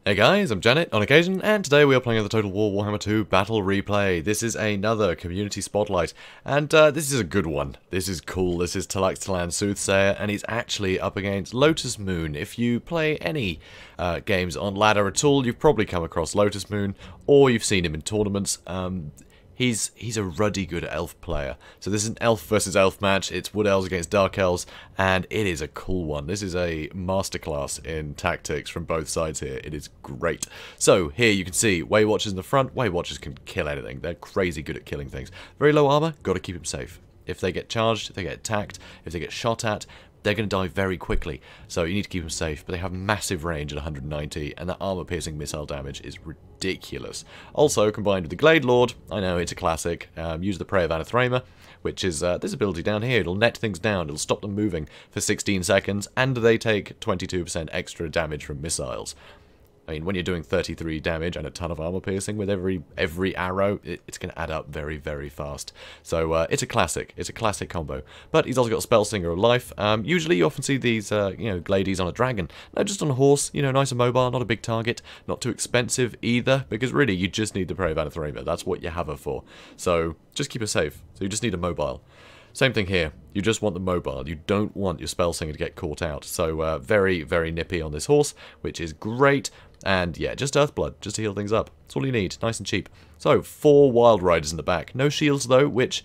Hey guys, I'm Janet on occasion, and today we are playing the Total War Warhammer II Battle Replay. This is another community spotlight, and this is a good one. This is cool. This is Tlaxtlan Soothsayer, and he's actually up against Lotus Moon. If you play any games on ladder at all, you've probably come across Lotus Moon, or you've seen him in tournaments. He's a ruddy good elf player. So this is an elf versus elf match. It's wood elves against dark elves, and it is a cool one. This is a masterclass in tactics from both sides here. It is great. So here you can see Way Watchers in the front. Way Watchers can kill anything. They're crazy good at killing things. Very low armor, got to keep them safe. If they get charged, if they get attacked, if they get shot at, they're going to die very quickly, so you need to keep them safe, but they have massive range at 190, and that armor-piercing missile damage is ridiculous. Also, combined with the Glade Lord, I know, it's a classic, use the Prey of Anathema, which is this ability down here. It'll net things down, it'll stop them moving for 16 seconds, and they take 22% extra damage from missiles. I mean, when you're doing 33 damage and a ton of armor piercing with every arrow, it's going to add up very, very fast. So it's a classic. It's a classic combo. But he's also got Spell Singer of Life. Usually you often see these, gladies on a dragon. No, just on a horse. You know, nice and mobile, not a big target, not too expensive either. Because really, you just need the Prey of Anathema. That's what you have her for. So just keep her safe. So you just need a mobile. Same thing here. You just want the mobile. You don't want your Spell Singer to get caught out. So very, very nippy on this horse, which is great. And yeah, just Earthblood, just to heal things up. That's all you need, nice and cheap. So, 4 Wild Riders in the back. No shields though, which,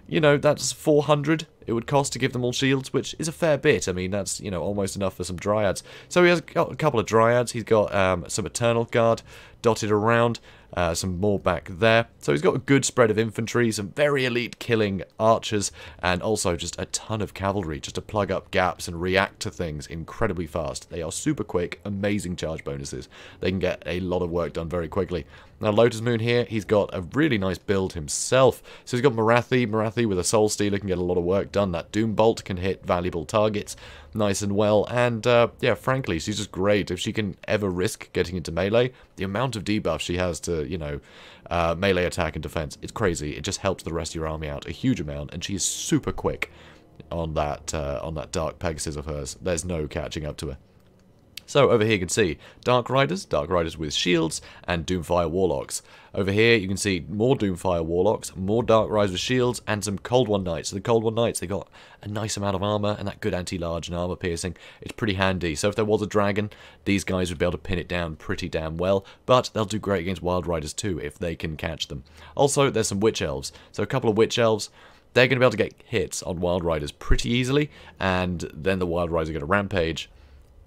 you know, that's 400 it would cost to give them all shields, which is a fair bit. I mean, that's, you know, almost enough for some Dryads. So he has got a couple of Dryads. He's got some Eternal Guard dotted around. Some more back there. So he's got a good spread of infantry, some very elite killing archers, and also just a ton of cavalry just to plug up gaps and react to things incredibly fast. They are super quick, amazing charge bonuses. They can get a lot of work done very quickly. Now Lotus Moon here, he's got a really nice build himself. So he's got Marathi with a Soul Stealer can get a lot of work done. That Doom Bolt can hit valuable targets nice and well, and yeah, frankly, she's just great. If she can ever risk getting into melee, the amount of debuff she has to, you know, melee attack and defense, it's crazy. It just helps the rest of your army out a huge amount, and she is super quick on that Dark Pegasus of hers. There's no catching up to her. So over here you can see Dark Riders with shields, and Doomfire Warlocks. Over here you can see more Doomfire Warlocks, more Dark Riders with shields, and some Cold One Knights. So the Cold One Knights, they got a nice amount of armor and that good anti-large and armor piercing. It's pretty handy. So if there was a dragon, these guys would be able to pin it down pretty damn well, but they'll do great against Wild Riders too if they can catch them. Also, there's some Witch Elves. So a couple of Witch Elves, they're going to be able to get hits on Wild Riders pretty easily, and then the Wild Riders are going to rampage.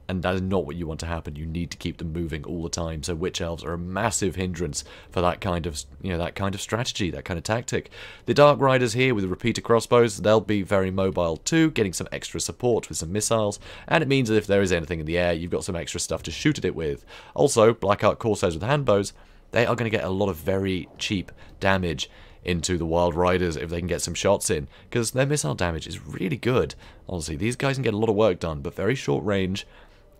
And that is not what you want to happen. You need to keep them moving all the time. So Witch Elves are a massive hindrance for that kind of, that kind of strategy, that kind of tactic. The Dark Riders here with the repeater crossbows, they'll be very mobile too, getting some extra support with some missiles. And it means that if there is anything in the air, you've got some extra stuff to shoot at it with. Also, Black Ark Corsairs with handbows, they are going to get a lot of very cheap damage into the Wild Riders if they can get some shots in, because their missile damage is really good. Honestly, these guys can get a lot of work done, but very short range.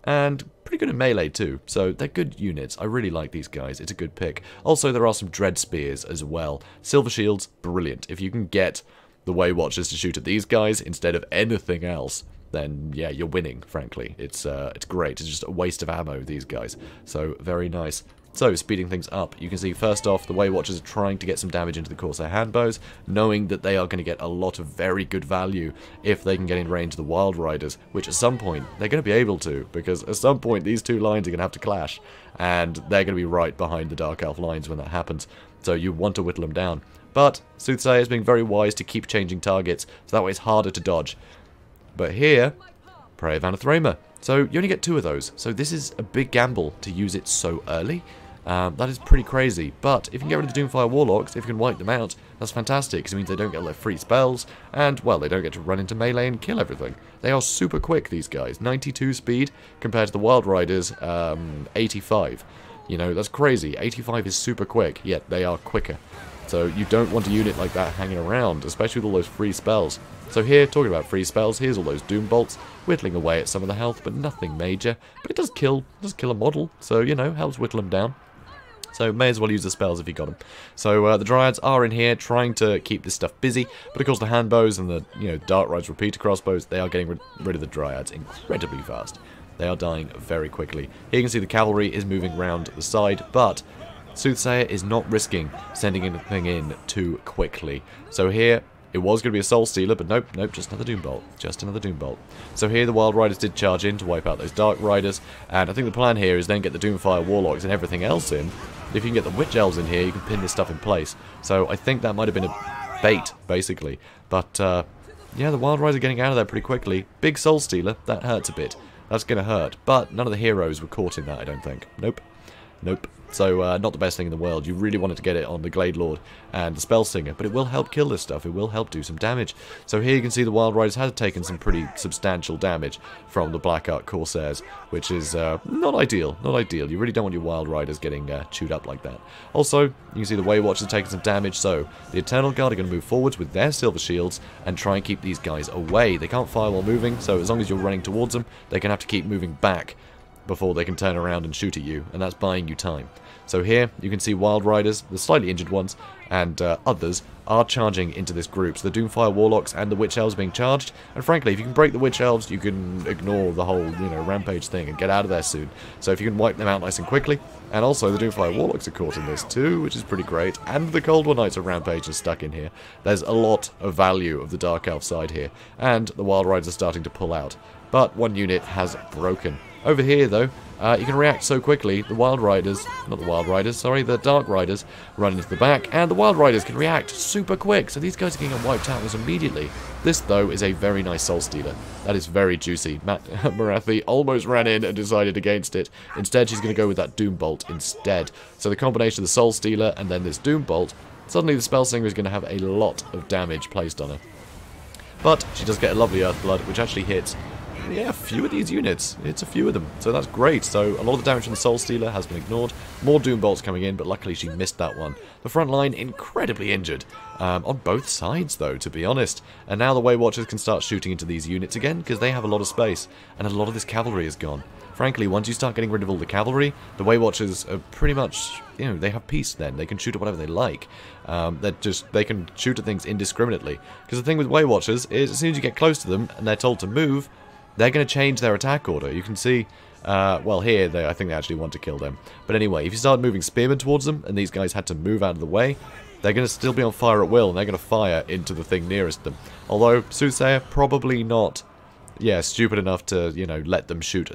And pretty good in melee too, so they're good units. I really like these guys, it's a good pick. Also, there are some Dread Spears as well. Silver Shields, brilliant. If you can get the Way Watchers to shoot at these guys instead of anything else, then yeah, you're winning, frankly. It's great, it's just a waste of ammo, these guys. So, very nice. So, speeding things up, you can see first off, the Way Watchers are trying to get some damage into the Corsair handbows, knowing that they are going to get a lot of very good value if they can get in range of the Wild Riders, which at some point, they're going to be able to, because at some point these two lines are going to have to clash, and they're going to be right behind the Dark Elf lines when that happens, so you want to whittle them down. But Soothsayer is being very wise to keep changing targets, so that way it's harder to dodge. But here, Prey of Anathema. So you only get 2 of those, so this is a big gamble to use it so early. That is pretty crazy, but if you can get rid of the Doomfire Warlocks, if you can wipe them out, that's fantastic, because it means they don't get their free spells, and, well, they don't get to run into melee and kill everything. They are super quick, these guys. 92 speed, compared to the Wild Riders, 85. You know, that's crazy. 85 is super quick, yet they are quicker. So you don't want a unit like that hanging around, especially with all those free spells. So here, talking about free spells, here's all those Doom Bolts, whittling away at some of the health, but nothing major. But it does kill a model, so, you know, helps whittle them down. So may as well use the spells if you got them. So the Dryads are in here trying to keep this stuff busy, but of course the handbows and the Dark Riders repeater crossbows, they are getting rid of the Dryads incredibly fast. they are dying very quickly. Here you can see the cavalry is moving round the side, but Soothsayer is not risking sending anything in too quickly. So here, it was going to be a Soul Stealer, but nope, just another Doom Bolt. Just another Doom Bolt. So here the Wild Riders did charge in to wipe out those Dark Riders, and I think the plan here is then get the Doomfire Warlocks and everything else in. If you can get the Witch Elves in here, you can pin this stuff in place. So I think that might have been a bait, basically. But, yeah, the Wild Riders are getting out of there pretty quickly. Big Soul Stealer, that hurts a bit. That's going to hurt. But none of the heroes were caught in that, I don't think. Nope. So, not the best thing in the world. You really wanted to get it on the Glade Lord and the Spellsinger, but it will help kill this stuff. It will help do some damage. So here you can see the Wild Riders have taken some pretty substantial damage from the Black Ark Corsairs, which is not ideal. Not ideal. You really don't want your Wild Riders getting chewed up like that. Also, you can see the Way Watchers taking some damage, so the Eternal Guard are going to move forwards with their Silver Shields and try and keep these guys away. They can't fire while moving, so as long as you're running towards them, they're going to have to keep moving back before they can turn around and shoot at you, and that's buying you time. So here, you can see Wild Riders, the slightly injured ones, and others are charging into this group. So the Doomfire Warlocks and the Witch Elves being charged, and frankly, if you can break the Witch Elves, you can ignore the whole, rampage thing and get out of there soon. So if you can wipe them out nice and quickly, and also the Doomfire Warlocks are caught in this too, which is pretty great, and the Cold War Knights of Rampage are stuck in here. There's a lot of value of the Dark Elf side here, and the Wild Riders are starting to pull out. But one unit has broken. Over here, though, you can react so quickly. The Wild Riders, not the Wild Riders, sorry, the Dark Riders run into the back, and the Wild Riders can react super quick, so these guys are getting wiped out almost immediately. This, though, is a very nice Soul Stealer. That is very juicy. Morathi almost ran in and decided against it. Instead, she's going to go with that Doom Bolt instead. So the combination of the Soul Stealer and then this Doom Bolt, suddenly the Spellsinger is going to have a lot of damage placed on her. But she does get a lovely Earthblood, which actually hits, yeah, a few of these units. It's a few of them, so that's great. So a lot of the damage from the Soul Stealer has been ignored. More Doom Bolts coming in, but luckily she missed that one. The front line incredibly injured. On both sides, though, to be honest. And now the Way Watchers can start shooting into these units again, because they have a lot of space, and a lot of this cavalry is gone. Frankly, once you start getting rid of all the cavalry, the Way Watchers are pretty much, they have peace then. They can shoot at whatever they like. They can shoot at things indiscriminately. Because the thing with Way Watchers is, as soon as you get close to them, and they're told to move, they're going to change their attack order. You can see, well, here, I think they actually want to kill them. But anyway, if you start moving spearmen towards them, and these guys had to move out of the way, they're going to still be on fire at will, and they're going to fire into the thing nearest them. Although, Soothsayer, probably not, stupid enough to, let them shoot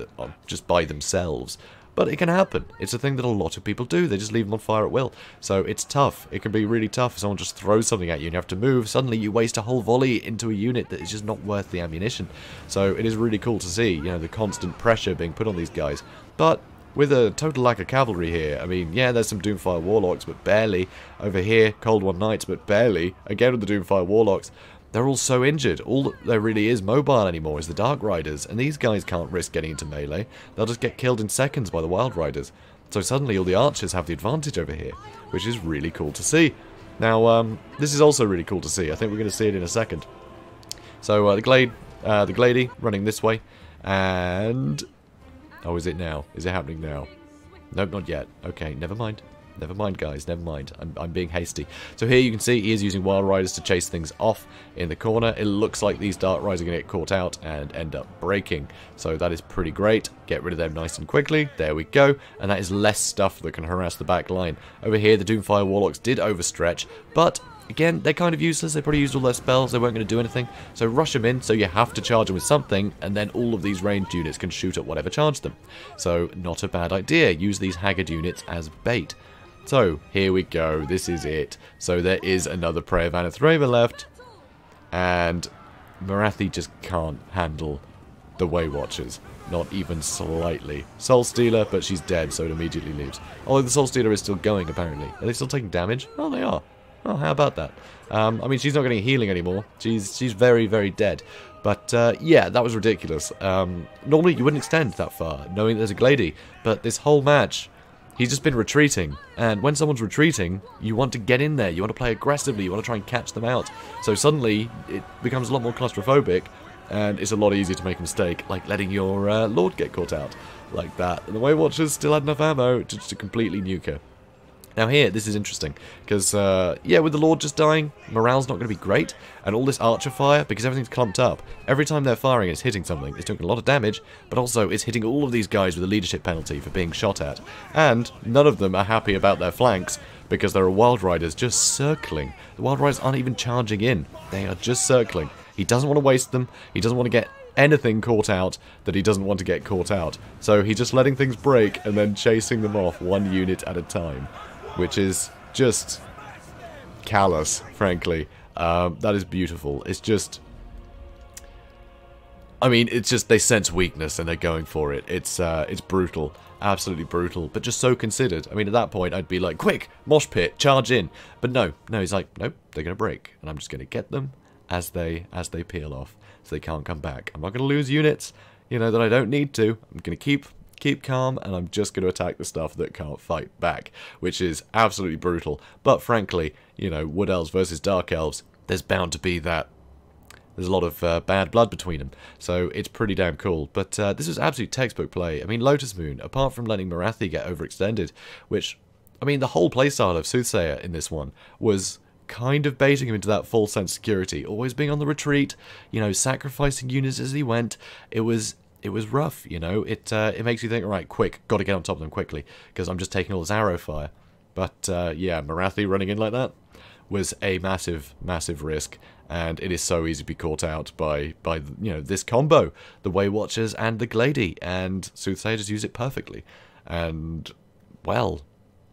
just by themselves. But it can happen. It's a thing that a lot of people do. They just leave them on fire at will. So it's tough. It can be really tough if someone just throws something at you and you have to move. Suddenly you waste a whole volley into a unit that is just not worth the ammunition. So it is really cool to see, the constant pressure being put on these guys. But with a total lack of cavalry here, I mean, yeah, there's some Doomfire Warlocks, but barely. Over here, Cold War Knights, but barely. Again with the Doomfire Warlocks. They're all so injured. All that there really is mobile anymore is the Dark Riders, and these guys can't risk getting into melee. They'll just get killed in seconds by the Wild Riders. So suddenly all the archers have the advantage over here, which is really cool to see. Now, this is also really cool to see. I think we're going to see it in a second. So, the Glady running this way, and... oh, is it now? Is it happening now? Nope, not yet. Okay, never mind. Never mind, guys, never mind. I'm being hasty. So here you can see he is using Wild Riders to chase things off in the corner. It looks like these Dark Riders are going to get caught out and end up breaking. So that is pretty great. Get rid of them nice and quickly. There we go. And that is less stuff that can harass the back line. Over here, the Doomfire Warlocks did overstretch, but... again, they're kind of useless. They probably used all their spells. They weren't going to do anything. So rush them in, so you have to charge them with something, and then all of these ranged units can shoot at whatever charged them. So not a bad idea. Use these Haggard units as bait. So here we go. This is it. So there is another Prey of Anathema left, and Morathi just can't handle the Way Watchers. Not even slightly. Soul Stealer, but she's dead, so it immediately leaves. Although the Soul Stealer is still going, apparently. Are they still taking damage? Oh, they are. Oh, how about that? I mean, she's not getting healing anymore. She's very, very dead. But, yeah, that was ridiculous. Normally, you wouldn't extend that far, knowing there's a Glady. But this whole match, he's just been retreating. And when someone's retreating, you want to get in there. You want to play aggressively. You want to try and catch them out. So suddenly, it becomes a lot more claustrophobic. And it's a lot easier to make a mistake, like letting your Lord get caught out like that. And the Way Watchers still had enough ammo to completely nuke her. Now here, this is interesting, because, yeah, with the Lord just dying, morale's not going to be great, and all this archer fire, because everything's clumped up. Every time they're firing, it's hitting something. It's doing a lot of damage, but also it's hitting all of these guys with a leadership penalty for being shot at. And none of them are happy about their flanks, because there are Wild Riders just circling. The Wild Riders aren't even charging in. They are just circling. He doesn't want to waste them. He doesn't want to get anything caught out that he doesn't want to get caught out. So he's just letting things break and then chasing them off one unit at a time. Which is just callous, frankly. That is beautiful. It's just... I mean, it's just they sense weakness and they're going for it. It's brutal. Absolutely brutal. But just so considered. I mean, at that point, I'd be like, quick! Mosh pit! Charge in! But no. No, he's like, nope, they're going to break. And I'm just going to get them as they peel off. So they can't come back. I'm not going to lose units, you know, that I don't need to. I'm going to keep calm, and I'm just going to attack the stuff that can't fight back, which is absolutely brutal. But frankly, you know, Wood Elves versus Dark Elves, there's bound to be that. There's a lot of bad blood between them, so it's pretty damn cool. But this was absolute textbook play. I mean, Lotus Moon, apart from letting Morathi get overextended, which, I mean, the whole playstyle of Soothsayer in this one was kind of baiting him into that false sense of security, always being on the retreat, you know, sacrificing units as he went. It was rough, you know. It makes you think, right, quick, got to get on top of them quickly, because I'm just taking all this arrow fire. But, yeah, Morathi running in like that was a massive, massive risk, and it is so easy to be caught out by you know, this combo, the Way Watchers and the Glady, and Soothsayer just used it perfectly. And, well,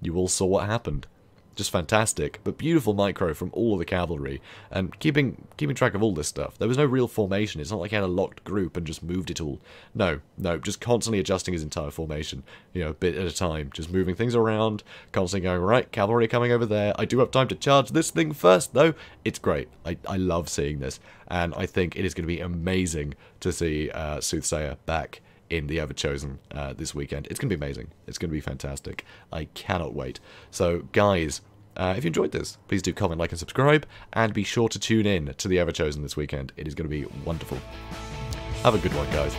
you all saw what happened. Just fantastic, but beautiful micro from all of the cavalry, and keeping track of all this stuff. There was no real formation. It's not like he had a locked group and just moved it all. No, just constantly adjusting his entire formation, you know, a bit at a time, just moving things around, constantly going, right, cavalry coming over there. I do have time to charge this thing first, though. It's great. I love seeing this, and I think it is going to be amazing to see Soothsayer back in the Everchosen this weekend. It's going to be amazing. It's going to be fantastic. I cannot wait. So, guys, if you enjoyed this, please do comment, like, and subscribe, and be sure to tune in to the Everchosen this weekend. It is going to be wonderful. Have a good one, guys.